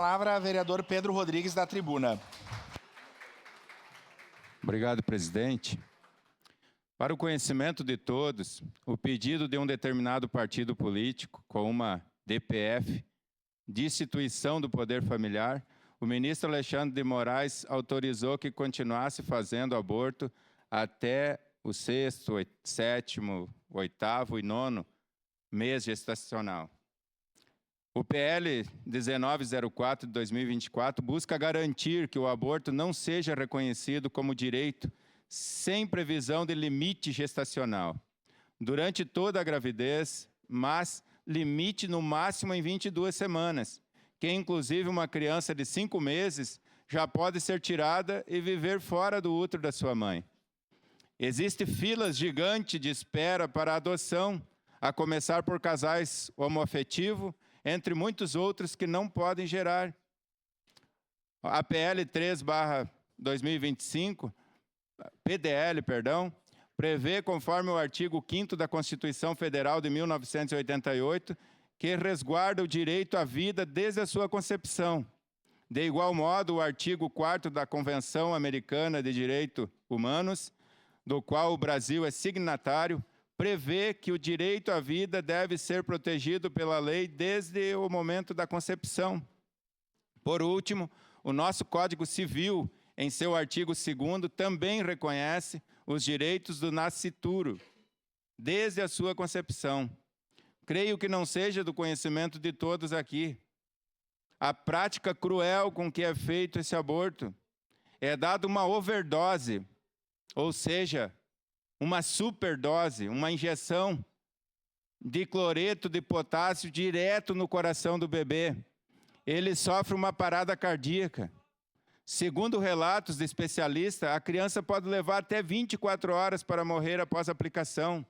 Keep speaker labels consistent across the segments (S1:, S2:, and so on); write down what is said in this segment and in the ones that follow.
S1: Palavra vereador Pedro Rodrigues, da tribuna.
S2: Obrigado, presidente. Para o conhecimento de todos, o pedido de um determinado partido político com uma DPF, destituição do poder familiar, o ministro Alexandre de Moraes autorizou que continuasse fazendo aborto até o 6º, 7º, 8º e 9º mês gestacional. O PL 1904 de 2024 busca garantir que o aborto não seja reconhecido como direito sem previsão de limite gestacional durante toda a gravidez, mas limite no máximo em 22 semanas, que inclusive uma criança de 5 meses já pode ser tirada e viver fora do útero da sua mãe. Existem filas gigantes de espera para a adoção, a começar por casais homoafetivos, entre muitos outros que não podem gerar. A PL 3/2025, PDL, prevê, conforme o artigo 5º da Constituição Federal de 1988, que resguarda o direito à vida desde a sua concepção. De igual modo, o artigo 4º da Convenção Americana de Direitos Humanos, do qual o Brasil é signatário, prevê que o direito à vida deve ser protegido pela lei desde o momento da concepção. Por último, o nosso Código Civil, em seu artigo 2º, também reconhece os direitos do nascituro, desde a sua concepção. Creio que não seja do conhecimento de todos aqui. A prática cruel com que é feito esse aborto é dada uma overdose, ou seja, uma superdose, uma injeção de cloreto de potássio direto no coração do bebê. Ele sofre uma parada cardíaca. Segundo relatos de especialistas, a criança pode levar até 24 horas para morrer após a aplicação.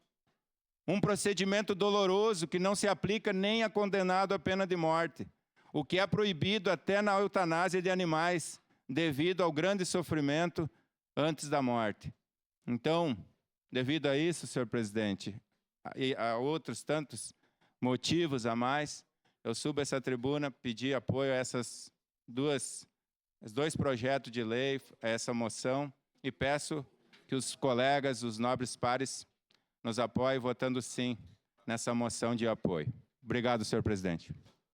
S2: Um procedimento doloroso que não se aplica nem a condenado à pena de morte, o que é proibido até na eutanásia de animais, devido ao grande sofrimento antes da morte. Então, devido a isso, senhor presidente, e a outros tantos motivos a mais, eu subo essa tribuna, pedir apoio a esses dois projetos de lei, a essa moção, e peço que os colegas, os nobres pares, nos apoiem votando sim nessa moção de apoio. Obrigado, senhor presidente.